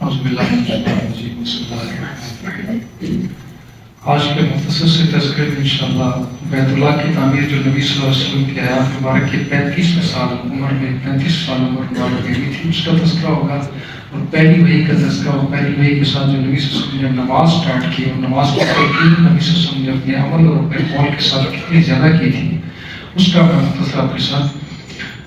اعوذ باللہ من الشیطان الرجیم، بسم اللہ الرحمن الرحیم۔ آج کے مختصر سے تذکرے میں انشاءاللہ بیت اللہ کی تعمیر جو نبی صلی اللہ علیہ وسلم کی حیات مبارک کے 35 سال عمر میں 35 سال عمر مبارک ہوئی تھی، اس کا تذکرہ ہوگا، اور پہلی وحی کا تذکرہ ہو، پہلی وحی کے ساتھ جو نبی صلی اللہ علیہ وسلم نے نماز سٹارٹ کی اور نماز کی ترتیب نبی صلی اللہ علیہ وسلم نے اپنے عمل اور اپنے قول کے ساتھ کتنی زیادہ کی تھی، اس کا میں مختصر آپ کے ساتھ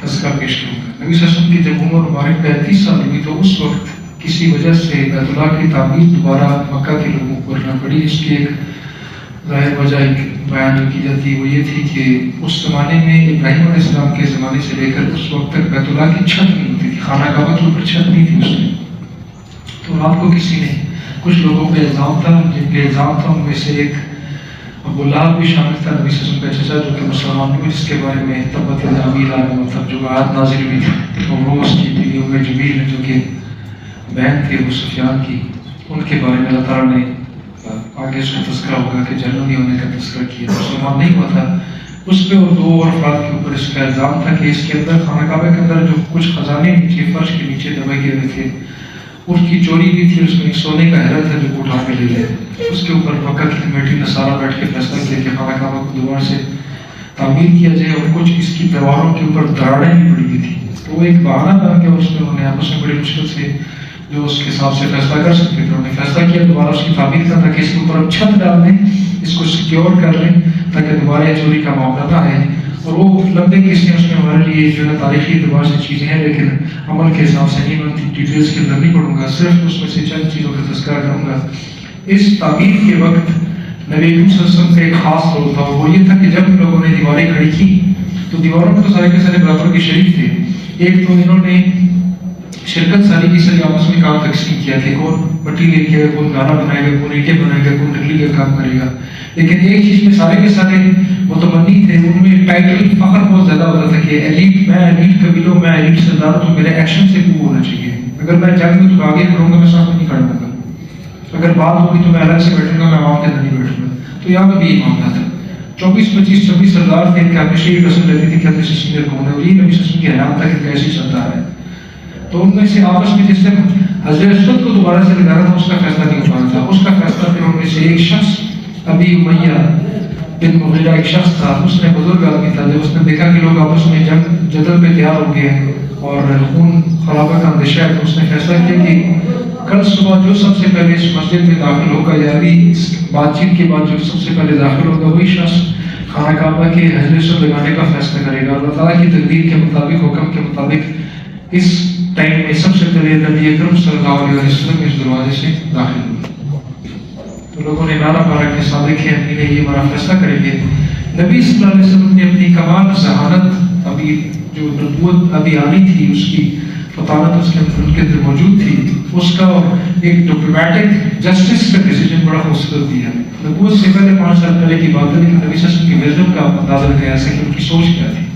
تذکرہ پیش کروں گا۔ نبی صلی اللہ علیہ وسلم کی جب عمر مبارک 35 سال ہوئی تو اس وقت کسی وجہ سے بیت اللہ کی تعمیر دوبارہ مکہ کے لوگوں کو کرنا پڑی۔ اس کی ایک ظاہر وجہ بیان جو کی جاتی ہے وہ یہ تھی کہ اس زمانے میں ابراہیم علیہ السلام کے زمانے سے لے کر اس وقت تک بیت اللہ کی چھت نہیں ہوتی تھی، خانہ کعبہ کے اوپر چھت نہیں تھی اس میں۔ تو رات کو کسی نے کچھ لوگوں کا الزام تھا، جن کے الزام تھا ان میں سے ایک ابو لہب بھی شامل تھا، نبی صلی اللہ علیہ وسلم کا چچا جو کہ مسلمان ہوئے، جس کے بارے میں تبت یدابیل مطلب جو آیات نازل ہوئی تھی، اور وہ اس کی بیوی ام جمیل جو کہ بہن تھی ابو سفیان کی، ان کے بارے میں اللہ تعالیٰ نے آگے اس کا تذکرہ ہوگا کہ جنتی ہونے کا تذکرہ کیا، مسلمان نہیں ہوا تھا اس پہ، اور دو اور افراد کے اوپر اس کا الزام تھا کہ اس کے اندر خانہ کعبہ کے اندر جو کچھ خزانے نیچے فرش کے نیچے دبے گئے ہوئے تھے اس کی چوری بھی تھی، اس میں ایک سونے کا حرت ہے جو اٹھا کے لے گئے۔ اس کے اوپر مکہ کی کمیٹی نے سارا بیٹھ کے فیصلہ کیا کہ خانہ کعبہ کو دوبارہ سے تعمیر کیا جائے، اور کچھ اس کی دیواروں کے اوپر دراڑیں بھی پڑی ہوئی تھی، تو وہ ایک بہانہ بن کے اس میں انہوں نے آپس میں بڑی مشکل سے جو اس کے حساب سے فیصلہ کر سکتے تھے، انہوں نے فیصلہ کیا دوبارہ اس کی تعمیر کرنا، تاکہ اس کے اوپر اب چھت ڈال دیں، اس کو سیکیور کر لیں تاکہ دوبارہ چوری کا معاملہ نہ آئے۔ اور وہ لمبے قصے اس میں ہمارے لیے جو ہے تاریخی اعتبار سے چیزیں ہیں، لیکن عمل کے حساب سے نہیں بنتی، ڈیٹیلس کے اندر نہیں پڑھوں گا، صرف اس میں سے چند چیزوں کا تذکرہ کروں گا۔ اس تعمیر کے وقت نبی کریم صلی اللہ علیہ وسلم کا ایک خاص رول تھا، وہ یہ تھا کہ جب لوگوں نے دیواریں کھڑی کی تو دیواروں میں تو سارے کے سارے برابر کے شریک تھے، ایک تو انہوں نے شرکت ساری کی ساری آپس میں کام تقسیم کیا کہ کون مٹی لے کے کون گانا بنائے گا، کون اینٹیں بنائے گا، کون ڈگلی کا کام کرے گا، لیکن ایک چیز میں سارے کے سارے متمنی تھے، ان میں ٹائٹل فخر بہت زیادہ ہوتا تھا کہ ایلیٹ، میں ایلیٹ قبیلوں میں ایلیٹ سردار ہوں، تو میرے ایکشن سے پور ہونا چاہیے، اگر میں جنگ میں تو آگے کروں گا، میں ساتھ نہیں کھڑا ہوں گا، اگر بات ہوگی تو میں الگ سے بیٹھوں گا، میں عوام کے اندر نہیں بیٹھوں گا۔ تو یہاں پہ بھی یہ معاملہ تھا، 24-25-26 سردار تھے، ان کے ہمیشہ یہ رسم رہتی تھی کہ ہم سے سینئر کون ہے، اور یہ نبی صلی اللہ علیہ وسلم کی حیات تھا کہ کیسے چلتا ہے۔ تو ان میں سے آپس میں جس نے حضرت اسود کو دوبارہ سے لگانا تھا، اس کا فیصلہ نہیں ہو پانا تھا، اس کا فیصلہ پھر ان میں سے ایک شخص ابی امیہ بن مغیرہ ایک شخص تھا، اس نے بزرگ آدمی تھا، جب اس نے دیکھا کہ لوگ آپس میں جنگ جدل پہ تیار ہو گئے اور خون خرابہ کا اندیشہ ہے، تو اس نے فیصلہ کیا کہ کل صبح جو سب سے پہلے اس مسجد میں داخل ہوگا، یا ابھی اس بات چیت کے بعد جو سب سے پہلے داخل ہوگا، وہی شخص خانہ کعبہ کے حجر اسود لگانے کا فیصلہ کرے گا۔ اللہ تعالیٰ کی تقدیر کے مطابق، حکم کے مطابق اس ٹائم میں سب سے پہلے نبی اکرم صلی اللہ علیہ وسلم اس دروازے سے داخل ہوئے، تو لوگوں نے نعرہ مارا کہ صادق ہے، اپنے یہ ہمارا فیصلہ کریں گے۔ نبی صلی اللہ علیہ وسلم نے اپنی کمال ذہانت، ابھی جو نبوت ابھی آنی تھی، اس کی فطانت اس کے اندر موجود تھی، اس کا ایک ڈپلومیٹک جسٹس کا ڈیسیجن بڑا خوبصورت دیا۔ نبوت سے پہلے 5 سال پہلے کی بات ہے، لیکن نبی صلی اللہ علیہ وسلم کی وزڈم کا اندازہ لگایا ایسا کہ ان کی سوچ کیا تھی۔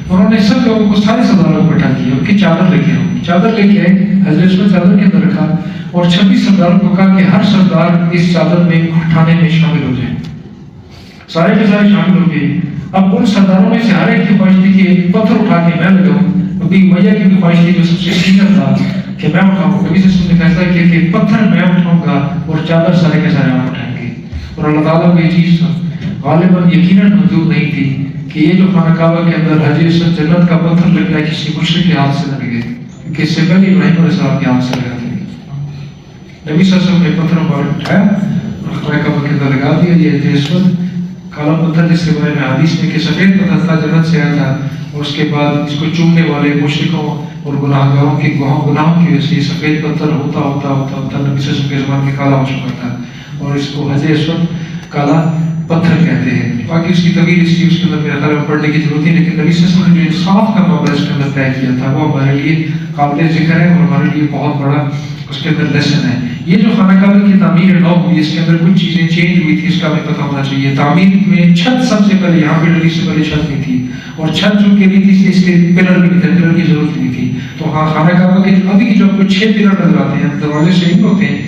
انہوں نے سب لوگوں کو، سارے سرداروں کو بٹھا دیا، ان کی چادر لے کے آؤ، چادر لے کے آئے، حضرت اسود چادر کے اندر رکھا، اور 26 سرداروں کو کہا کہ ہر سردار اس چادر میں اٹھانے میں شامل ہو جائے۔ سارے کے سارے شامل ہو گئے۔ اب ان سرداروں میں سے ہر ایک کی خواہش تھی کہ ایک پتھر اٹھا کے میں لگاؤں، ابھی میہ کی بھی خواہش تھی جو سب سے سینئر تھا کہ میں اٹھاؤں۔ نبی صلی اللہ علیہ وسلم نے فیصلہ کیا کہ پتھر میں اٹھاؤں گا اور چادر سارے کے سارے آپ اٹھائیں گے، اور اللہ تعالیٰ کو یہ چیز غالباً یقیناً منظور نہیں تھی کہ یہ جو خانہ کعبہ کے اندر حجر اسود جنت کا پتھر لگ رہا ہے کسی مشرک کے ہاتھ سے نہ لگے، کیونکہ اس سے پہلے ابراہیم علیہ السلام کے ہاتھ سے لگا تھا۔ نبی صلی اللہ علیہ وسلم نے پتھر مبارک اٹھایا اور خانہ کعبہ کے اندر لگا دیا۔ یہ حجر اسود کالا پتھر جس کے بارے میں حدیث میں کہ سفید پتھر تھا، جنت سے آیا تھا، اور اس کے بعد اس کو چومنے والے مشرکوں اور گناہ گاروں کے گناہوں کی وجہ سے یہ سفید پتھر ہوتا ہوتا ہوتا ہوتا نبی صلی اللہ علیہ وسلم کے زمانے میں کالا ہو چکا تھا، اور اس کو حجر اسود کالا پتھر کہتے ہیں۔ باقی اس کی طویل ہسٹری اس کے اندر میرا خیال میں پڑھنے کی ضرورت نہیں، لیکن نبی صلی اللہ علیہ وسلم نے جو انصاف کا معاملہ اس کے اندر طے کیا تھا وہ ہمارے لیے قابل ذکر ہے، اور ہمارے لیے بہت بڑا اس کے اندر لیسن ہے۔ یہ جو خانہ کعبہ کی تعمیر نو ہوئی، اس کے اندر کچھ چیزیں چینج ہوئی تھی، اس کا ہمیں پتہ ہونا چاہیے۔ تعمیر میں چھت سب سے پہلے یہاں پہ ڈلی سے پہلے چھت نہیں تھی، اور چھت جو کہ نہیں تھی اس کے پلر بھی نہیں تھے، پلر کی ضرورت نہیں تھی۔ تو ہاں خانہ کعبہ کے ابھی جو آپ کو 6 پلر نظر آتے ہیں، دروازے سے ہی ہوتے ہیں،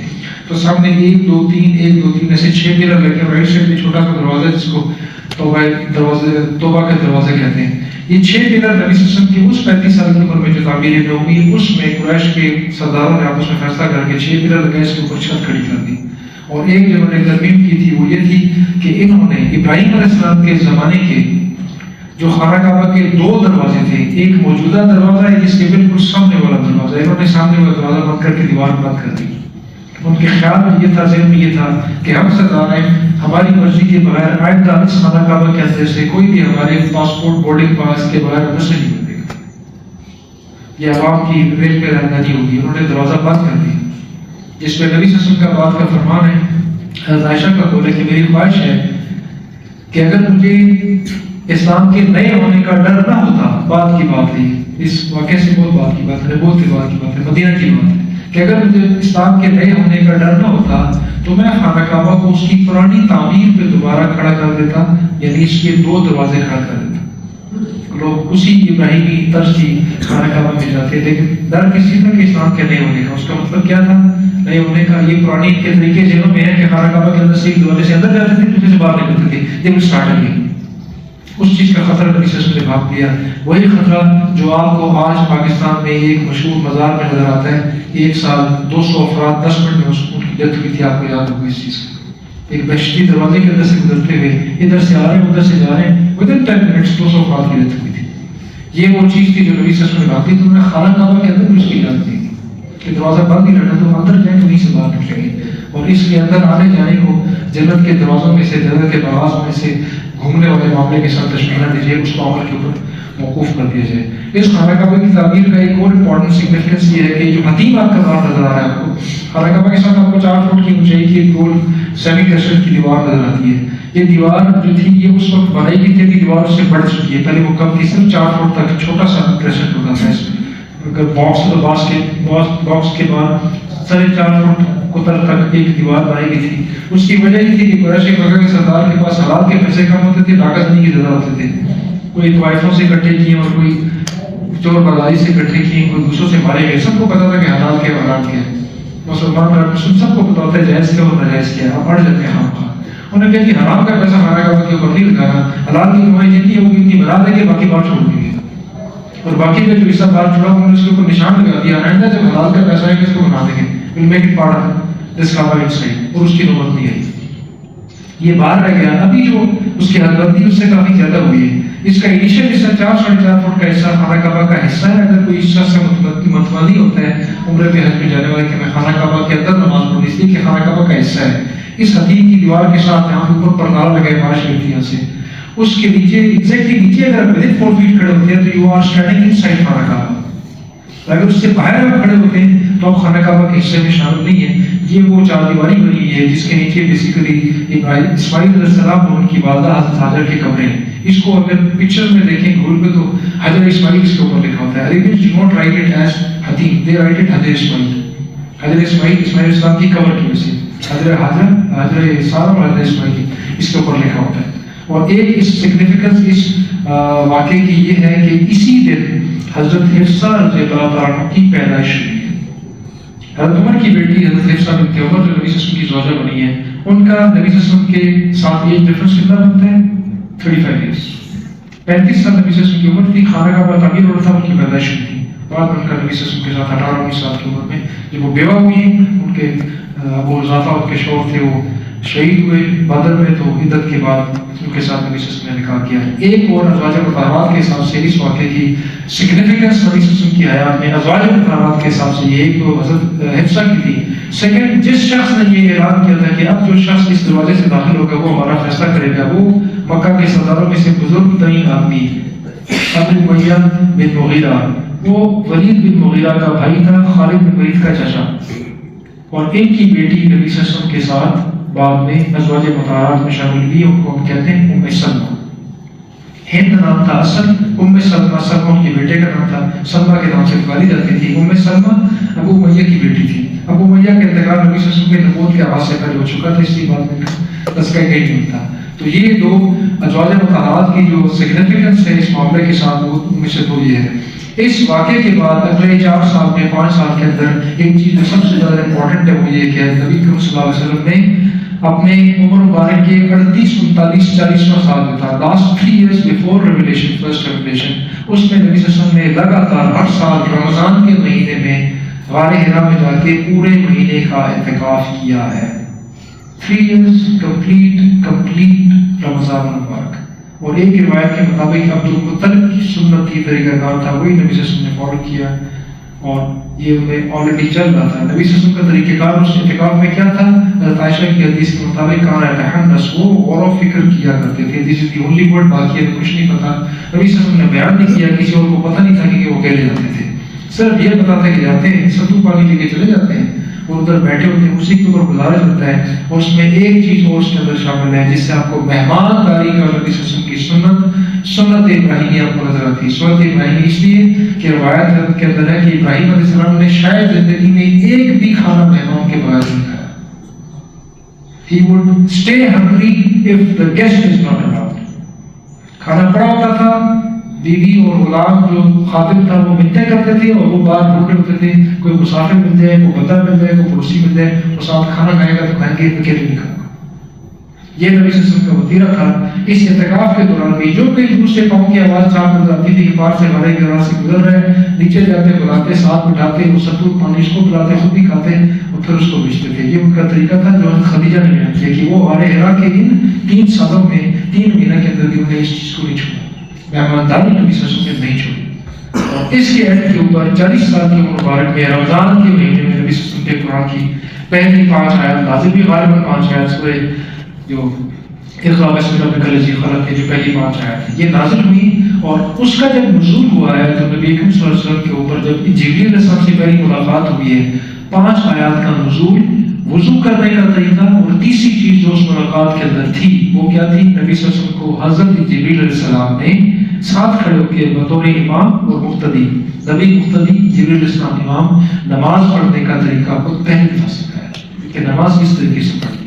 تو سامنے 1 2 3 1 2 3 ایسے 6 پلر لگے ہیں، رائٹ سائڈ میں چھوٹا سا دروازہ جس کو توبہ کے دروازے کہتے ہیں. یہ 6 پلر نبی صلی اللہ علیہ وسلم کی اس 35 سال کی عمر میں جو تعمیر ہوئی ہے، اس میں قریش کے سرداروں نے آپس میں فیصلہ کر کے 6 پلر لگائے، اس کے اوپر چھت کھڑی کر دی. اور ایک جو انہوں نے ترمیم کی تھی وہ یہ تھی کہ انہوں نے ابراہیم علیہ السلام کے زمانے کے جو خانہ کعبہ کے 2 دروازے تھے، ایک موجودہ دروازہ ہے جس کے بالکل سامنے والا دروازہ، انہوں نے سامنے والا دروازہ بند کر کے دیوار بند کر دی. ان کے خیال میں یہ تھا، ذہن میں یہ تھا کہ ہم سردار ہیں، ہماری مرضی کے بغیر آئندہ اس خانہ کعبہ کے اندر سے کوئی بھی ہمارے پاسپورٹ بورڈنگ پاس کے بغیر اندر سے نہیں بنے گا، یہ عوام کی ریل پہ رہنگانی ہوگی. انہوں نے دروازہ بند کر دیا، جس پہ نبی صلی اللہ علیہ وسلم کا بات کا فرمان ہے. حضرت عائشہ کا قول ہے کہ میری خواہش ہے کہ اگر مجھے اسلام کے نئے ہونے کا ڈر نہ ہوتا، بات کی بات ہے، اس واقعے سے بہت بات کی بات ہے، بہت کی بات ہے، مدینہ کی بات ہے، کہ اگر مجھے اسلام کے نئے ہونے کا ڈر نہ ہوتا تو میں خانہ کعبہ کو اس کی پرانی تعمیر پہ دوبارہ کھڑا کر دیتا، یعنی اس کے 2 دروازے کھڑا کر دیتا. لوگ اسی ابراہیمی طرز کی خانہ کعبہ میں جاتے، لیکن ڈر کسی تھا کہ اسلام کے نئے ہونے کا. اس کا مطلب کیا تھا نئے ہونے کا؟ یہ پرانی کے طریقے ذہنوں میں ہے کہ خانہ کعبہ کے اندر سے ایک دروازے سے اندر جاتے تھے، دوسرے سے باہر نکلتے تھے، لیکن اسٹارٹ نہیں. اس چیز کا خطرہ نبی صلی اللہ علیہ وسلم نے بھاگ دیا. وہی خطرہ جو آپ کو آج پاکستان میں ایک مشہور مزار میں نظر آتا ہے. 1 سال 200 افراد 10 منٹ میں ان کی ڈیتھ ہوئی تھی، آپ کو یاد ہوگی اس چیز کا. ایک بہشتی دروازے کے اندر سے گزرتے ہوئے ادھر سے آ رہے ہیں ادھر سے جا رہے ہیں، ودن 10 منٹس 200 افراد کی ڈیتھ ہوئی تھی. یہ وہ چیز تھی جو نبی صلی اللہ علیہ وسلم نے بھاگ دی. تو انہوں نے خانہ کعبہ کے اندر بھی اس کی اجازت دی کہ دروازہ بند نہیں رہنا، تو اندر جائیں تو نہیں سے باہر نکلیں گے. اور اس کے اندر آنے جانے کو جنت کے دروازوں میں سے، جنت کے باغات میں سے گھومنے والے معاملے کے ساتھ تشبیہ نہ دیجیے، اس کو عمل کے اوپر موقوف کر دیا جائے. اس خانہ کعبہ کی تعمیر کا ایک اور امپورٹنٹ سگنیفیکنس یہ ہے کہ جو حتیم آپ کا باہر نظر آ رہا ہے، آپ کو خانہ کعبہ کے ساتھ آپ کو 4 فٹ کی اونچائی کی ایک گول سیمی کرسٹ کی دیوار نظر آتی ہے. یہ دیوار جو تھی یہ اس وقت بنائی گئی تھی، دیوار اس سے بڑھ چکی ہے. پہلے وہ کم تھی، صرف 4 فٹ تک چھوٹا سا کرسٹ ہوتا تھا. اس میں اگر باکس کے بعد 4.5 فٹ قطر تک ایک دیوار بنائی گئی تھی. اس کی وجہ یہ تھی کہ قریش مکہ کے سردار کے پاس حلال کے پیسے کم ہوتے تھے، ڈاکہ زنی کے زیادہ ہوتے تھے. کوئی طائفوں سے اکٹھے کیے اور کوئی چور بازاری سے اکٹھے کیے، کوئی دوسروں سے مارے گئے. سب کو پتا تھا کہ حلال کیا حرام کیا. مسلمان سب کو پتا ہوتا ہے جائز کیا اور ناجائز کیا. آپ اڑ جاتے ہیں ہم خواہ. انہوں نے کہا کہ حرام کا پیسہ خانہ کعبہ کے اوپر نہیں لگانا، حلال کی کمائی جتنی ہوگی اتنی بنا دیں گے، باقی بات چھوڑ دیں گے. اور باقی کا جو حصہ بار چھوڑا انہوں نے اس کے اوپر نشان لگا دیا، آئندہ جب حلال کا پیسہ ہے کہ اس کو بنا دیں گے، will make it part of this Kaaba inside. اور اس کی نوبت نہیں آئی، یہ باہر رہ گیا. ابھی جو اس کی حد بندی اس سے کافی زیادہ ہوئی ہے. اس کا انیشیل حصہ 4.5 فٹ کا حصہ خانہ کعبہ کا حصہ ہے. اگر کوئی اس شخص سے متولی ہوتا ہے عمرے پہ حج پہ جانے والے کہ میں خانہ کعبہ کے اندر نماز پڑھوں، اس لیے کہ خانہ کعبہ کا حصہ ہے. اس حتیم کی دیوار کے ساتھ یہاں اوپر پردار لگائے 5 فٹ سے، اس کے نیچے ایگزیکٹلی نیچے اگر آپ 4 فٹ کھڑے ہوتے ہیں تو you are standing inside خانہ کعبہ. اگر اس سے باہر آپ کھڑے ہوتے ہیں تو آپ خانہ کعبہ کے حصے میں شامل نہیں ہیں. یہ وہ 4 دیواری بنی ہوئی ہے جس کے نیچے بیسیکلی اسماعیل علیہ السلام اور ان کی والدہ حضرت ہاجر کے کمرے ہیں. اس کو اگر پکچر میں دیکھیں گھول پہ تو حجر اسماعیل اس کے اوپر لکھا ہوتا ہے. Arabs do not write it as حتیم، دے رائٹ اٹ حجر اسماعیل. حجر اسماعیل اسماعیل السلام کی قبر کی وجہ سے حجر حاجر، حجر سارا اور حجر اسماعیل اس کے اوپر لکھا ہوتا ہے. اور ایک اس سگنیفیکنس اس واقعے کی یہ ہے کہ اسی دن حضرت حفصہ رضی اللہ عنہ کی پیدائش ہوئی ہے. حضرت عمر کی بیٹی حضرت حفصہ بنت عمر جو نبی صلی اللہ علیہ وسلم کی زوجہ بنی ہے، ان کا نبی صلی اللہ علیہ وسلم کے ساتھ ایج ڈفرنس کتنا بنتا ہے؟ 35 ایئرس. 35 سال نبی صلی اللہ علیہ وسلم کی عمر تھی. خانہ کعبہ تعمیر ہو رہا تھا، ان کی پیدائش ہوئی تھی. بعد میں ان کا نبی صلی اللہ علیہ وسلم کے ساتھ 18-19 سال کی عمر میں جب وہ بیوہ ہوئی ہیں، ان کے ابو حذافہ ان کے شوہر تھے، وہ شہید ہوئے بدر میں، تو عدت کے بعد ان کے ساتھ نبی صلی اللہ علیہ وسلم نے نکاح کیا ہے. ایک اور ازواج مطہرات کے حساب سے اس واقعے کی سگنیفیکنس نبی صلی اللہ علیہ وسلم کی حیات میں ازواج مطہرات کے حساب سے یہ ایک تو حضرت حفصہ کی تھی. سیکنڈ، جس شخص نے یہ اعلان کیا تھا کہ اب جو شخص اس دروازے سے داخل ہوگا وہ ہمارا فیصلہ کرے گا، وہ مکہ کے سرداروں میں سے بزرگ ترین آدمی ابو امیہ بن مغیرہ، وہ ولید بن مغیرہ کا بھائی تھا، خالد بن ولید کا چچا. اور ان کی بیٹی نبی صلی اللہ علیہ وسلم کے ساتھ بعد میں ازواج مطہرات میں شامل ہوئی. ان کو ہم کہتے ہیں ام سلمہ. ہند نام تھا اصل، ام سلمہ سلمہ ان کے بیٹے کا نام تھا، سلمہ کے نام سے پکاری جاتی تھی. ام سلمہ ابو امیہ کی بیٹی تھی. ابو امیہ کا انتقال نبی صلی اللہ علیہ وسلم کے نبوت کے آغاز سے پہلے ہو چکا تھا، اس لیے بعد میں تذکرہ کہیں نہیں تھا. تو یہ 2 ازواج مطہرات کی جو سگنیفیکنس ہے اس معاملے کے ساتھ وہ میں سے تو یہ ہے. اس واقعے کے بعد اگلے 4 سال میں 5 سال کے اندر ایک چیز جو سب سے زیادہ امپورٹنٹ ہے وہ یہ کہ نبی کریم صلی اللہ علیہ وسلم نے اپنے عمر مبارک کے 38 39 40واں سال میں تھا، last 3 years before revelation, first revelation, اس میں نبی صلی اللہ علیہ وسلم نے لگاتار ہر سال رمضان کے مہینے میں غار حرا میں جا کے پورے مہینے کا اعتکاف کیا ہے۔ 3 ایئرس کمپلیٹ رمضان مبارک۔ اور ایک روایت کے مطابق عبد المطلب کی سنت کی طریقہ کار تھا، وہی نبی صلی اللہ علیہ وسلم نے فالو کیا، اور یہ انہیں آلریڈی چل رہا تھا۔ نبی صلی اللہ علیہ وسلم کا طریقہ کار اس اعتکاف میں کیا تھا؟ حضرت عائشہ کی حدیث کے مطابق کہاں رہتا ہے وہ غور و فکر کیا کرتے تھے۔ دس از دی اونلی ورڈ، باقی ہے کچھ نہیں پتا۔ نبی صلی اللہ علیہ وسلم نے بیان نہیں کیا، کسی اور کو پتہ نہیں تھا کہ وہ اکیلے جاتے تھے، صرف یہ پتا تھا کہ جاتے ہیں، ستو پانی لے کے چلے جاتے ہیں اور ادھر بیٹھے ہوتے ہیں، اسی کے اوپر گزارا جاتا ہے۔ اور اس میں ایک چیز اور اس کے اندر شامل ہے جس سے آپ کو مہمان داری کا نبی صلی اللہ علیہ وسلم کی سنت ابراہیمی آپ کو نظر آتی ہے۔ سنت ابراہیمی اس لیے کہ روایت کے اندر ہے کہ ابراہیم علیہ السلام نے شاید زندگی میں ایک بھی کھانا مہمان کے بغیر نہیں کھایا۔ He would stay hungry if the guest is not around۔ کھانا پڑا ہوتا تھا، بیوی اور غلام جو خادم تھا وہ منتیں کرتے تھے اور وہ باہر ڈھونڈ رہے ہوتے تھے، کوئی مسافر مل جائے، کوئی بندہ مل جائے، کوئی پڑوسی مل جائے، وہ ساتھ کھانا کھائے گا تو کہیں گے اکیلے نہیں کھاؤں گا۔ یہ نبی صلی اللہ علیہ وسلم کا وطیرہ تھا۔ اس اعتکاف کے دوران بھی جو کئی دور سے پاؤں کی آواز صاف نظر آتی تھی کہ پار سے ہمارے گھر سے گزر رہے، نیچے جاتے بلاتے، ساتھ بٹھاتے، وہ ستور پانی اس کو پلاتے، خود بھی کھاتے اور پھر اس کو بیچتے تھے۔ یہ ان کا طریقہ تھا جو خدیجہ نے بیان کیا کہ وہ غار حرا کے ان 3 سالوں میں 3 مہینہ کے اندر بھی انہوں نے اس چیز کو نہیں چھوڑا، مہمانداری نبی صلی اللہ علیہ وسلم نے نہیں چھوڑی۔ اور اس کے اینڈ کے اوپر 40 سال کی عمر مبارک میں رمضان کے مہینے میں نبی صلی اللہ علیہ وسلم کے قرآن کی پہلی 5 آیات نازل بھی، غالباً 5 آیات سورہ جو اقرا بسم ربک الذی خلق کی جو پہلی 5 آیات ہیں یہ نازل ہوئی۔ اور اس کا جب نزول ہوا ہے تو نبی اکرم صلی اللہ علیہ وسلم کے اوپر جب جبریل علیہ السلام سے پہلی ملاقات ہوئی ہے، 5 آیات کا نزول، وضو کرنے کا طریقہ، اور تیسری چیز جو اس ملاقات کے اندر تھی وہ کیا تھی؟ نبی صلی اللہ علیہ وسلم کو حضرت جبریل علیہ السلام نے ساتھ کھڑے ہو کے بطور امام اور مقتدی، نبی مقتدی جبریل علیہ السلام امام، نماز پڑھنے کا طریقہ خود پہلے دفعہ سکھایا کہ نماز کس طریقے سے پڑھنی ہے۔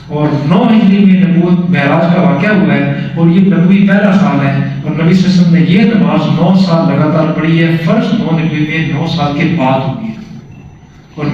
اور 9 ہجری میں نبوت معراج کا واقعہ ہوا ہے اور یہ نبوی پہلا سال ہے، اور نبی صلی اللہ علیہ وسلم نے یہ نماز 9 سال لگاتار پڑھی ہے، فرض 9 نبوی میں 9 سال کے بعد ہوئی ہے۔ اور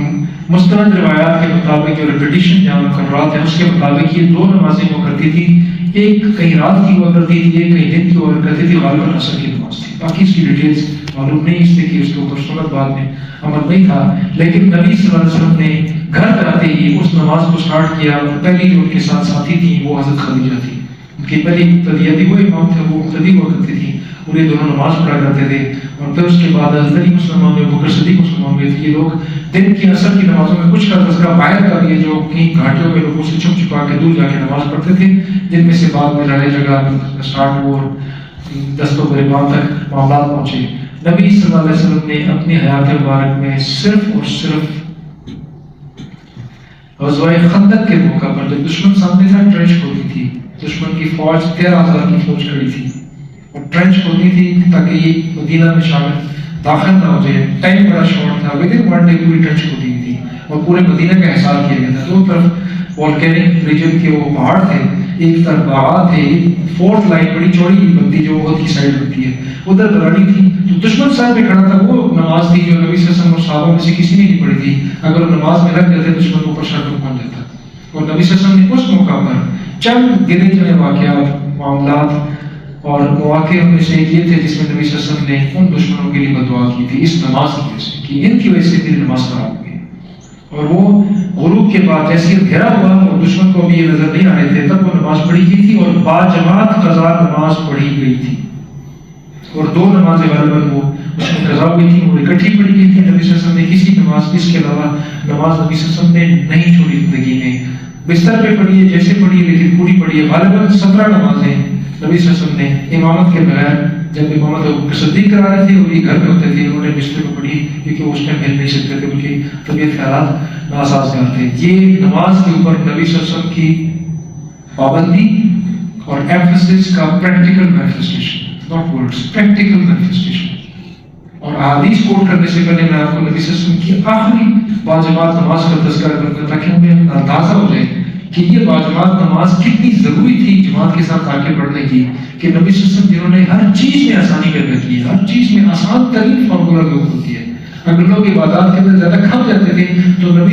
مستند روایات کے مطابق جو ریپیٹیشن جہاں مقررات ہیں اس کے مطابق یہ 2 نمازیں ہوا کرتی تھی، ایک کہیں رات کی ہوا کرتی تھی، ایک کہیں دن کی ہوا کرتی تھی، غالباً عصر کی نماز تھی۔ باقی اس کی ڈیٹیلز معلوم نہیں، اس لیے کہ اس کے اوپر سنت بعد میں عمل نہیں تھا، لیکن نبی صلی اللہ علیہ وسلم نے گھر آتے ہی اس نماز کو سٹارٹ کیا۔ اور پہلی جو ان کے ساتھ ساتھی تھیں وہ حضرت خدیجہ تھی، ان کی پہلی مقتدیہ تھی، وہ امام تھے، وہ مقتدی ہوا کرتی تھی، اور یہ دونوں نماز پڑھا کرتے تھے۔ اور پھر اس کے بعد حضرت علی مسلمان ہوئے، بکر صدیق مسلمان ہوئے تھے۔ یہ لوگ دن کی عصر کی نمازوں میں کچھ کا تذکرہ باہر کا بھی ہے جو کہیں گھاٹیوں میں لوگوں سے چھپ چھپا کے دور جا کے نماز پڑھتے تھے، جن میں سے بعد میں لڑائی جگہ اسٹارٹ ہوا اور دستوں گریبان تک معاملات پہنچے۔ نبی صلی اللہ علیہ وسلم نے اپنی حیات مبارک میں صرف اور صرف غزوہ خندق کے موقع پر جب دشمن سامنے تھا، ٹرنچ کھودی تھی، دشمن کی فوج 13,000 کی فوج کھڑی تھی اور ٹرنچ کھودی تھی تاکہ یہ مدینہ میں شامل داخل نہ ہو جائے۔ ٹائم بڑا شارٹ تھا، ودن 1 ڈے پوری ٹرنچ کھودی تھی اور پورے مدینہ کا احساس کیا گیا تھا۔ دو طرف والکینک ریجن کے وہ پہاڑ تھے، ایک طرف باغات تھے، 4th لائن بڑی چوڑی بنتی جو بہت کی سائڈ بنتی ہے، ادھر لڑائی تھی۔ تو دشمن صاحب میں کھڑا تھا، وہ نماز تھی جو نبی صلی اللہ علیہ وسلم اور صحابہ میں سے کسی نے نہیں پڑھی تھی۔ اگر وہ نماز میں لگ جاتے دشمن کو پرشا پہنچ جاتا، اور نبی صلی اللہ علیہ وسلم نے اس موقع پر چند گنے چنے واقعات، معاملات اور مواقع میں سے ایک یہ تھے جس میں نبی صلی اللہ علیہ وسلم نے ان دشمنوں کے لیے بددعا کی تھی اس نماز کی وجہ سے کہ ان کی وجہ سے میری نماز خراب ہوئی۔ اور وہ غروب کے بعد جیسے گھیرا ہوا اور دشمن کو بھی یہ نظر نہیں آ رہے تھے تب وہ نماز پڑھی گئی تھی اور باجماعت قضا نماز پڑھی گئی تھی، اور 2 نمازیں غالباً وہ اس میں قضا ہوئی تھی، وہ اکٹھی پڑھی گئی تھی۔ نبی صلی اللہ علیہ وسلم نے کسی نماز اس کے علاوہ نماز نبی صلی اللہ علیہ وسلم نے نہیں چھوڑی زندگی میں، بستر پہ پڑھی ہے جیسے پڑھی ہے لیکن پوری پڑھی ہے۔ غالباً 17 نمازیں نبی صلی اللہ علیہ وسلم نے امامت کے بغیر، جب امامت ابوبکر صدیق کرا رہے تھے اور یہ گھر میں ہوتے تھے، انہوں نے بستر پہ پڑھی کیونکہ وہ اس ٹائم ہل نہیں سکتے تھے، ان کی طبیعت کے حالات ناسازگار تھے۔ یہ نماز کے اوپر نبی صلی اللہ علیہ وسلم کی پابندی اور ایمفسس کا practical manifestation, not words, practical manifestation. اور احادیث کوٹ کرنے سے پہلے میں آپ کو نبی صلی اللہ علیہ وسلم کی آخری باجماعت نماز کا تذکرہ کروں گا تاکہ ہمیں اندازہ ہو جائے کہ یہ باجماعت نماز کتنی ضروری تھی جماعت کے ساتھ آگے بڑھنے کی، کہ نبی صلی اللہ علیہ وسلم جنہوں نے ہر چیز میں آسانی پیدا کی ہے، ہر چیز میں آسان ترین فارمولہ ہوتی ہے۔ اگر لوگ عبادات کے اندر زیادہ کھپ جاتے تھے تو نبی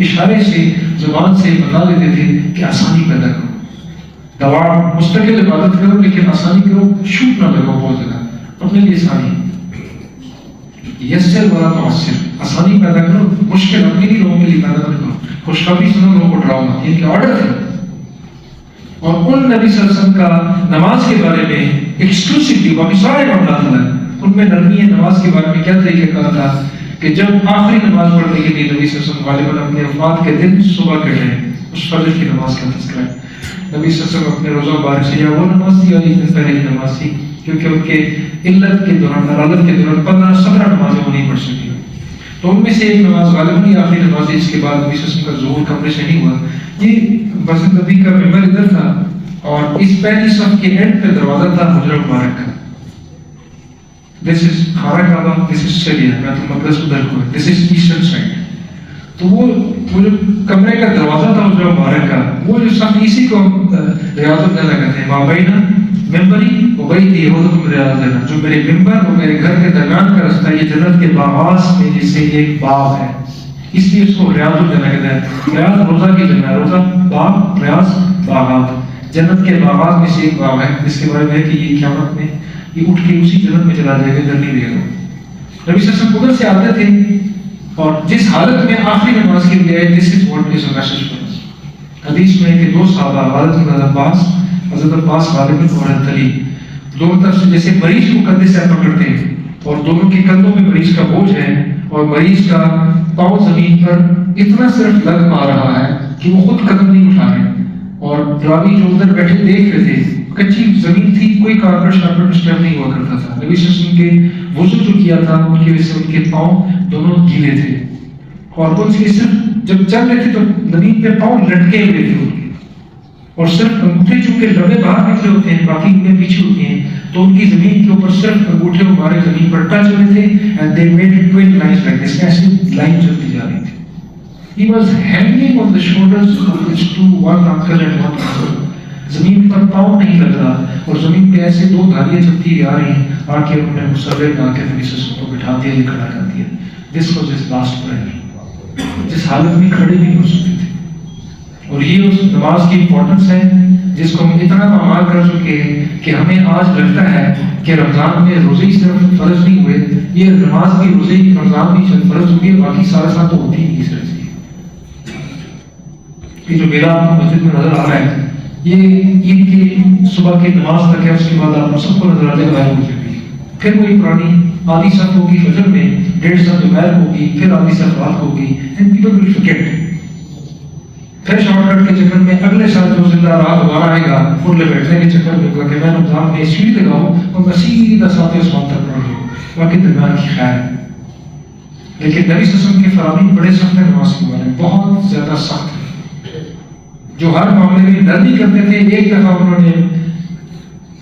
اشارے سے زبان سے بتا دیتے تھے کہ آسانی پیدا کرو، دوا مستقل عبادت کرو لیکن آسانی کرو، شوٹ نہ لگاؤ بہت زیادہ، اپنے لیے آسانی، یسر ولا تعسر، آسانی پیدا کرو، مشکل اپنے لیے لوگوں کے لیے پیدا نہ کرو، خوشخبری سنو لوگوں کو ڈراؤ مت، یہ کہ آرڈر تھا۔ اور ان نبی صلی اللہ علیہ وسلم کا نماز کے بارے میں ایکسکلوسیولی باقی سارے معاملات الگ، ان میں نرمی نماز کے بارے میں کیا طریقہ کہا تھا کہ جب آخری نماز پڑھنے کے لیے نبی صلی اللہ علیہ وسلم غالباً اپنے وفات کے دن صبح کر رہے ہیں، اس فجر کی نماز کا تذکرہ ہے۔ نبی صلی اللہ علیہ وسلم اپنے روزہ مبارک سے یا وہ نماز تھی یا عید پہلے نماز تھی، کیونکہ ان کے علت کے دوران عدالت کے دوران 15-17 نمازیں وہ نہیں پڑھ سکی، تو ان میں سے ایک نماز غالباً یہ آخری نماز ہے، اس کے بعد نبی صلی اللہ علیہ وسلم کا ظہور کمرے سے نہیں ہوا۔ یہ مسجد نبی کا ممبر ادھر تھا اور اس پہلی صف کے اینڈ پہ دروازہ تھا حجرہ مبارک کا، دس از خانہ کعبہ، دس از سیریا، بیت المقدس ادھر کو ہے، دس از ایسٹرن سائڈ، تو وہ جو کمرے کا دروازہ تھا حجرہ مبارک کا، وہ جو صف، اسی کو ریاض الجنہ کہتے ہیں، مابینہ ممبری و بیتی حوضۃ ریاض الجنہ، جو میرے ممبر اور میرے گھر کے درمیان کا رستہ یہ جنت کے باغات میں جیسے ایک باغ ہے، اس لیے اس کو ریاض الجنہ کہتے ہیں۔ ریاض روزہ کی جمع ہے، روزہ باغ، ریاض باغات، جنت کے باغات میں سے ایک باغ ہے جس کے بارے میں ہے کہ یہ قیامت میں یہ اٹھ کے اسی جنت میں چلا جائے گا، ادھر نہیں رہے گا۔ نبی صلی اللہ علیہ وسلم ادھر سے آتے تھے اور جس حالت میں آخری نماز کے لیے آئے، this is what is a message for us. حدیث میں ہے کہ دو صحابہ حضرت عباس، حضرت عباس غالباً اور حضرت علی، دونوں طرف سے جیسے مریض کو کندھے سے پکڑتے ہیں اور دونوں کے کندھوں میں مریض کا بوجھ ہے اور مریض کا پاؤں زمین پر اتنا صرف لگ پا رہا ہے کہ وہ خود قدم نہیں اٹھا رہے، اور راوی جو ادھر بیٹھے دیکھ رہے تھے، کچی زمین تھی، کوئی کارپیٹ شارپیٹ ڈسٹرب نہیں ہوا کرتا تھا۔ نبی صلی اللہ علیہ وسلم کے وضو جو کیا تھا ان کی وجہ سے ان کے پاؤں دونوں گیلے تھے، اور ان سے صرف جب چل رہے تھے تو زمین پہ پاؤں لٹکے ہوئے تھے ان کے، اور صرف انگوٹھے چونکہ لبے باہر نکلے ہوتے ہیں، باقی انگلیاں پیچھے ہوتی ہیں، تو ان کی زمین کے اوپر صرف انگوٹھے ہمارے زمین پر ٹچ ہوئے تھے، and they made twin lines like this، ایسی لائن چلتی جا رہی تھی۔ He was hanging on the shoulders of his two, one uncle and one uncle۔ زمین پر پاؤں نہیں لگ رہا اور زمین پہ ایسے دو دھاریاں چلتی آ رہی ہیں، آ کے انہوں نے مصور میں آ کے نبی صلی اللہ علیہ وسلم کو بٹھا دیا، یہ کھڑا کر دیا۔ This was his last prayer، جس حالت میں کھڑے نہیں ہو سکتے تھے۔ اور یہ اس نماز کی امپورٹنس ہے جس کو ہم اتنا پامال کر چکے ہیں کہ ہمیں آج لگتا ہے کہ رمضان میں روزے صرف فرض نہیں ہوئے، یہ نماز بھی روزے رمضان بھی فرض ہوئی ہے، باقی سارے ساتھ تو ہوتی ہی نہیں۔ یہ جو میرا مسجد میں نظر آ رہا ہے یہ عید کی صبح کی نماز تک ہے، اس کے بعد آپ سب کو نظر آ جائے گا غائب ہو جائے گی، پھر وہی پرانی آدھی صف ہوگی فجر میں، 1.5 صف دوپہر ہوگی، پھر آدھی صف رات ہوگی، اینڈ پیپل ول فارگیٹ۔ پھر شارٹ کٹ کے چکر میں اگلے سال جو زندہ رات دوبارہ آئے گا ان لے بیٹھنے کے چکر میں ہوگا کہ میں رمضان میں سیڑھی لگاؤں اور میں سیدھا ساتھ اسمان تک پڑھ لوں، باقی درمیان کی خیر۔ لیکن نبی صلی اللہ علیہ وسلم کی فراہمی بڑے سخت ہے نماز کے بارے میں، بہت زیادہ سخت ہے، جو ہر معاملے میں نرمی کرتے تھے۔ ایک دفعہ انہوں نے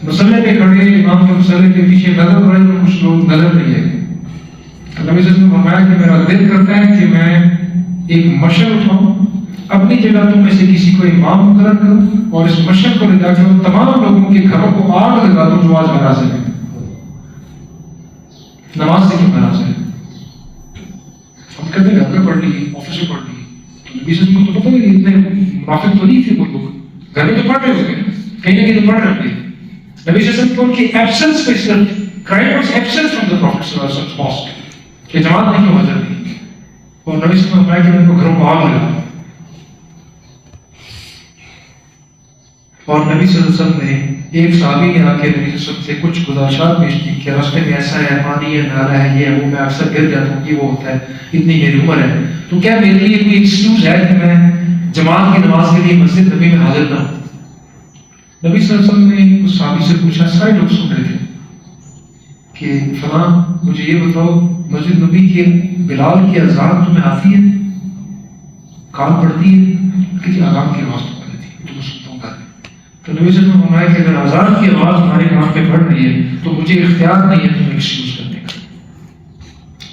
مسئلے پہ کھڑے، امام کے مسئلے کے پیچھے نظر رہے تو کچھ لوگ نظر نہیں آئے، تو نبی صلی اللہ علیہ وسلم نے فرمایا کہ میرا دل کرتا ہے کہ میں ایک مشعل اٹھاؤں، اپنی جگہ تم میں سے کسی کو امام مقرر کروں اور اس مشعل کو لے جا کے ان تمام لوگوں کے گھروں کو آگ لگا دوں جو آج ناراض ہے، نماز سے کیوں ناراض ہے؟ ہم کہتے ہیں گھر میں پڑھ لی، آفس میں پڑھ لی، نبی صلی اللہ علیہ وسلم کو تو پتہ ہے اتنے منافق تو نہیں تھے وہ لوگ، گھر میں تو پڑھ رہے ہوتے ہیں، کہیں نہ کہیں تو پڑھ رہے ہوتے ہیں۔ نبی صلی اللہ علیہ وسلم کو ان کی ایبسنس پہ صرف crime was absence from the prophet صلی اللہ علیہ وسلم پاسٹ، کہ جماعت نہیں حاضر نہیں، اور نبی صلی اللہ علیہ وسلم نے فرمایا کہ ان کو گھروں کو آگ لگا۔ اور نبی صلی اللہ علیہ وسلم نے ایک صحابی نے آ کے نبی صلی اللہ علیہ وسلم سے کچھ گزارشات پیش کی کہ راستے میں ایسا ہے، پانی ہے، نالہ ہے، یہ ہے وہ، میں اکثر گر جاتا ہوں، یہ وہ ہوتا ہے، اتنی میری عمر ہے، تو کیا میرے لیے کوئی ایکسکیوز ہے کہ میں جماعت کی نماز کے لیے مسجد نبی میں حاضر نہ ہوں؟ نبی صلی اللہ علیہ وسلم نے اس صحابی سے پوچھا، سارے لوگ سن رہے تھے، کہ فلاں مجھے یہ بتاؤ مسجد نبی کے بلال کی اذان تمہیں آتی ہے، کان پڑتی ہے؟ کہ جی اذان کی آواز تو پڑ رہی تھی، تو میں سنتا ہوں گھر میں۔ تو نبی صلی اللہ علیہ وسلم نے فرمایا کہ اگر اذان کی آواز ہمارے کان پہ پڑ رہی ہے تو مجھے اختیار نہیں ہے تمہیں ایکسکیوز کرنے کا،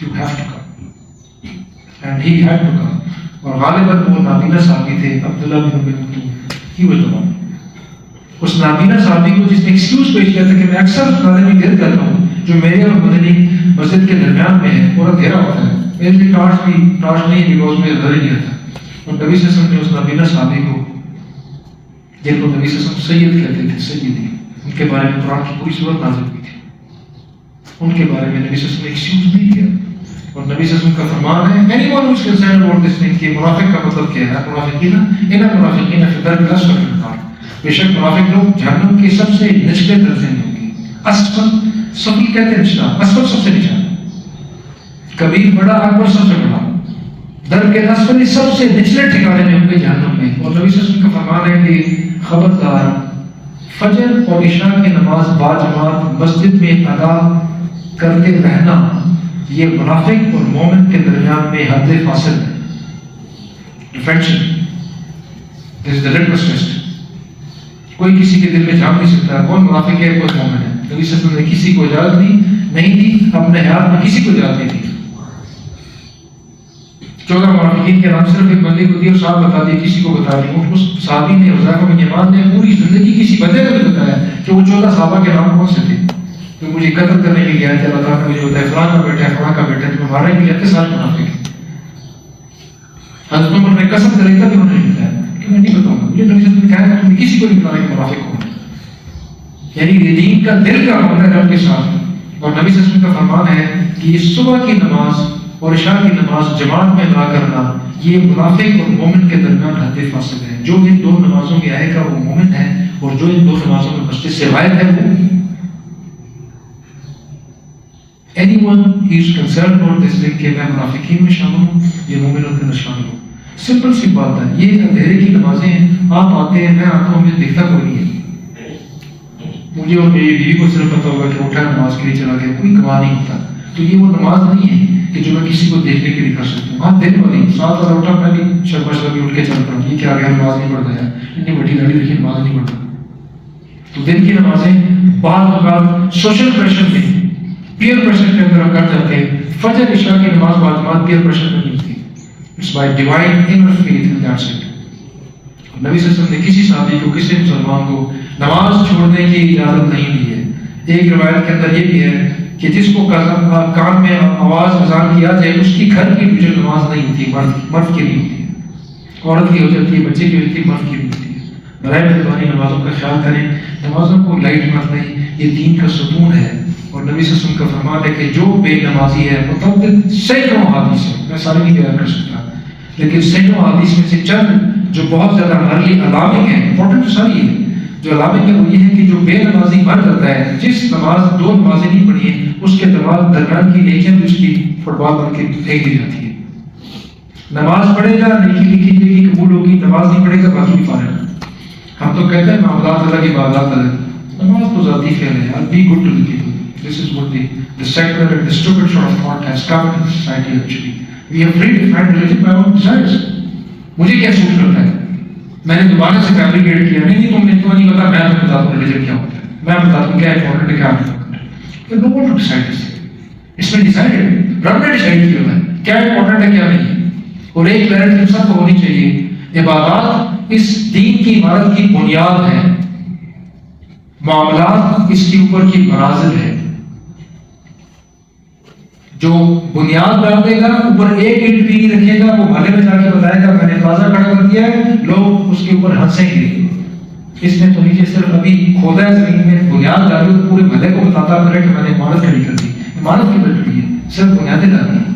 you have to come, and he had to come. اور غالباً وہ نابینا صحابی تھے، عبداللہ بن ابی مکتوم، ہی واز دی ون، اس نابینا صحابی کو جس نے ایکسکیوز پیش کیا تھا کہ میں اکثر نالے میں گر جاتا ہوں جو میرے اور مدنی مسجد کے درمیان میں ہے، پورا گھیرا ہوتا ہے، میرے لیے ٹارچ نہیں، بیکاز میں گھر ہی نہیں رہتا، اور نبی صلی اللہ علیہ وسلم نے اس نابینا صحابی کو، جن کو نبی صلی اللہ علیہ وسلم سید کہتے تھے، سیدی، ان کے بارے میں قرآن کی پوری صورت نازل ہوئی تھی، ان کے بارے میں نبی صلی اللہ علیہ وسلم نے ایکسکیوز نہیں کیا. اور نبی صلی اللہ علیہ وسلم کا فرمان ہے anyone who is concerned about this thing کہ منافق کا مطلب کیا ہے، منافقین ان منافقین فی الدرک الاسفل من النار، بے شک منافق لوگ جہنم کے سب سے نچلے درجے میں ہوں گے. اسفل، سفل کہتے ہیں نچلا، اسفل سب سے نچلا، کبیر بڑا، اکبر سب سے بڑا، درک الاسفل سب سے نچلے ٹھکانے میں ہوں گے جہنم میں. اور نبی صلی اللہ علیہ وسلم کا فرمان ہے کہ خبردار، فجر اور عشاء کی نماز باجماعت مسجد میں ادا کرتے رہنا یہ منافق اور مومن کے درمیان میں حد فاصل ہے. ڈیفینشن، دس از دی لٹمس ٹیسٹ. کوئی کسی کے دل میں جھانک نہیں سکتا کون منافق ہے کون مومن ہے. نبی صلی اللہ علیہ وسلم نے کسی کو اجازت نہیں دی، اپنے حیات میں کسی کو اجازت نہیں دی. 14 منافقین کے نام صرف ایک بندے کو دیے اور صاحب بتا دیے، کسی کو بتا دیا. اس صحابی نے، حذیفہ بن یمان نے پوری زندگی کسی بندے کو نہیں بتایا کہ وہ 14 صحابہ کے نام کون سے تھے. تو مجھے قتل کرنے کے لیے آئے تھے، اللہ تعالیٰ نے مجھے بتایا فلاں کا بیٹا ہے، فلاں کا بیٹا ہے، تمہیں مارنے کے لیے آتے سارے منافق ہیں. حضرت عمر نے قسم کری تھا کہ انہوں نے بتایا کہ میں نہیں بتاؤں گا. مجھے نبی صلی اللہ علیہ وسلم نے کہا کہ تم کسی کو نہیں بتانا کہ منافق کون ہے. یعنی یہ دین کا دل کا معاملہ ہے رب کے ساتھ. اور نبی صلی اللہ علیہ وسلم کا فرمان ہے کہ یہ صبح کی نماز اور عشاء کی نماز جماعت میں ادا کرنا یہ منافق اور مومن کے درمیان حد فاصل ہے. جو ان دو نمازوں میں آئے گا وہ مومن ہے، اور جو ان دو نمازوں میں مسجد سے غائب ہے وہ anyone who is concerned about this thing کہ میں منافقین میں شامل ہوں، یہ مومنوں کے اندر شامل ہوں. سمپل سی بات ہے. یہ اندھیرے کی نمازیں ہیں، آپ آتے ہیں، میں آتا ہوں، مجھے دیکھتا کوئی نہیں ہے. مجھے اور میری بیوی کو صرف پتا ہوگا کہ اٹھا نماز کے لیے چلا گیا، کوئی گواہ نہیں ہوتا. تو یہ وہ نماز نہیں ہے کہ جو میں کسی کو دیکھنے کے لیے کر سکتا ہوں. ہاں دن والی 7 بجے اٹھا، میں بھی شرما بھی اٹھ کے چلتا ہوں، یہ کیا گیا نماز نہیں پڑھتا ہے، اتنی بڑی گاڑی دیکھی نماز نہیں پڑھتا. تو دن کی نمازیں بعض اوقات سوشل پریشر میں، پیئر پریشر کے اندر ہم کر جاتے ہیں. فجر عشاء کی نماز باجماعت پیئر پریشر میں نہیں ہوتی. It's by divine inner faith and that's it. نبی صلی اللہ علیہ وسلم نے کسی صحابی کو، کسی مسلمان کو نماز چھوڑنے کی اجازت نہیں دی ہے. ایک روایت کے اندر یہ بھی ہے کہ جس کو کان میں آواز اذان کیا جائے اس کی گھر کی جو نماز نہیں ہوتی، مرد کی نہیں ہوتی ہے، عورت کی ہو جاتی ہے، بچے کی ہو جاتی ہے، مرد کی نہیں ہوتی ہے. برائے مہربانی نمازوں کا خیال کریں، نمازوں کو لائٹ مت لیں، یہ دین کا ستون ہے. اور نبی صلی اللہ علیہ وسلم کا فرمان ہے کہ جو بے نمازی ہے مطلب سینکڑوں حدیث ہے، میں سارے نہیں بیان کر سکتا، لیکن سینکڑوں حدیث میں سے چند جو بہت زیادہ ہمارے لیے علامت ہیں، امپورٹنٹ تو ساری ہے. جو علامت ہے وہ یہ ہے کہ جو بے نمازی مر جاتا ہے، جس نماز 2 نمازیں نہیں پڑھی ہیں، اس کے درمیان کی نیکیاں بھی اس کی فٹ بال بن کے پھینک دی جاتی ہے. نماز پڑھے گا نیکی لکھی جائے گی، قبول ہوگی. نماز نہیں پڑھے گا باقی بھی فارغ. ہم تو کہتے ہیں معاملات الگ عبادات الگ. نماز تو ذاتی فعل ہے. I'll be good to the people. This is what the secular and the stupid sort of thought has come into society actually. We have free to find religion by our desires. مجھے کیا سوچ کرتا ہے؟ میں نے دوبارہ سے fabricate کیا. نہیں تم نے تو نہیں پتا، میں تمہیں بتاتا ہوں ریلیجن کیا ہوتا ہے، میں بتاتا ہوں کیا امپورٹنٹ ہے کیا امپورٹنٹ ہے. نو ون ٹو ڈیسائڈ دس. اس میں ڈیسائڈ رب نے ڈیسائڈ کیا ہوا ہے کیا امپورٹنٹ ہے کیا نہیں ہے. اور ایک کلیئرٹی سب کو ہونی چاہیے. عبادات اس دین کی عمارت کی بنیاد ہے، معاملات اس کے اوپر کی منازل ہے. جو بنیاد ڈال دے گا، اوپر ایک اینٹ بھی نہیں رکھے گا، وہ محلے میں جا کے بتائے گا میں نے تازہ کھڑا کر دیا ہے، لوگ اس کے اوپر ہنسیں گے. اس نے تو نیچے صرف ابھی کھودا ہے زمین میں، بنیاد ڈالی تو پورے محلے کو بتاتا پھر کہ میں نے عمارت کھڑی کر دی. عمارت کی بن رہی ہے، صرف بنیادیں ڈالی ہیں.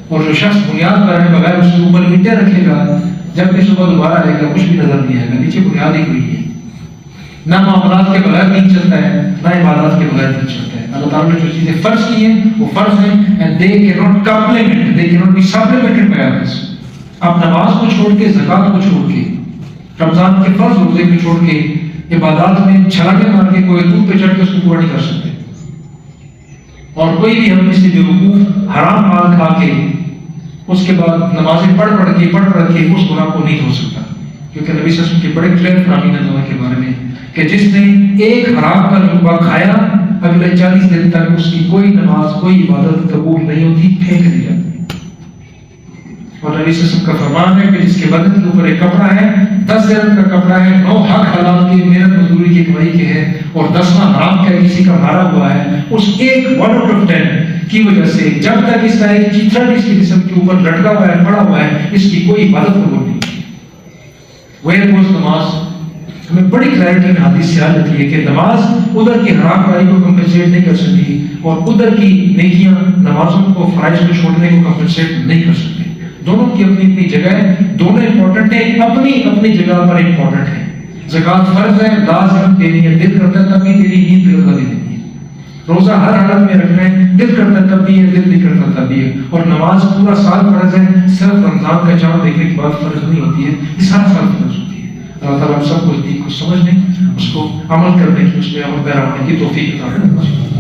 اور جو شخص بنیاد کرنے بغیر اس کے اوپر اینٹیں رکھے گا، جب بھی صبح دوبارہ آئے گا کچھ بھی نظر نہیں آئے گا، نیچے بنیاد ہی ہوئی ہے. نہ معاملات کے بغیر دین چلتا ہے، نہ عبادات کے بغیر دین چلتا ہے. اللہ تعالیٰ نے جو چیزیں فرض کی ہیں وہ فرض ہیں and they cannot complement, they cannot be supplemented by others. آپ نماز کو چھوڑ کے، زکوٰۃ کو چھوڑ کے، رمضان کے فرض روزے کو چھوڑ کے، عبادات میں چھلانے مار کے کوئی دودھ پہ چڑھ کے اس کو پورا نہیں کر سکتے. اور کوئی بھی ہم میں سے بیوقوف حرام مال کھا کے اس کے بعد نمازیں پڑھ کے اس گناہ کو نہیں دھو سکتا. کیونکہ نبی صلی اللہ علیہ وسلم کے بڑے کلیئر فرامین ہیں دعا کے بارے میں کہ جس نے ایک حرام کا لقمہ کھایا اگلے 40 دن تک اس کی کوئی نماز، کوئی عبادت قبول نہیں ہوتی، پھینک دی جاتی. اور نبی صلی اللہ علیہ وسلم کا فرمان ہے کہ جس کے بدن کے اوپر ایک کپڑا ہے، 10 درہم کا کپڑا ہے، 9 حق حلال کی محنت مزدوری کی کمائی کے ہے، اور 10واں حرام کا کسی کا مارا ہوا ہے، اس ایک 1 out of 10 کی وجہ سے جب تک اس کا ایک چیترا اس کے جسم کے اوپر لٹکا ہوا ہے، پڑا ہوا ہے، اس کی کوئی عبادت قبول نہیں. ویئر واز نماز. ہمیں بڑی کلیئرٹی میں حدیث سے آ جاتی ہے کہ نماز ادھر کی حرام کاری کو کمپنسیٹ نہیں کر سکتی اور ادھر کی نیکیاں نمازوں کو فرائض کو چھوڑنے کو کمپنسیٹ نہیں کر سکتی. دونوں کی اپنی اپنی جگہ ہے, دونوں امپورٹنٹ ہیں, اپنی اپنی جگہ پر امپورٹنٹ ہیں. زکوٰۃ فرض ہے, لازم دینی ہے, دل کرتا ہے تب بھی دینی, نیند دل کا بھی دینی ہے. روزہ ہر حالت میں رکھنا ہے, دل کرتا ہے تب بھی ہے, دل نہیں کرتا تب بھی ہے. اور نماز پورا سال فرض ہے, صرف رمضان کا چاند دیکھنے کے بعد فرض نہیں ہوتی ہے, یہ سات سال فرض ہوتی ہے. اللہ تعالیٰ ہم سب کو اس دین کو سمجھنے, اس کو عمل کرنے کی, اس پہ عمل پیرا ہونے کی توفیق عطا فرمائے.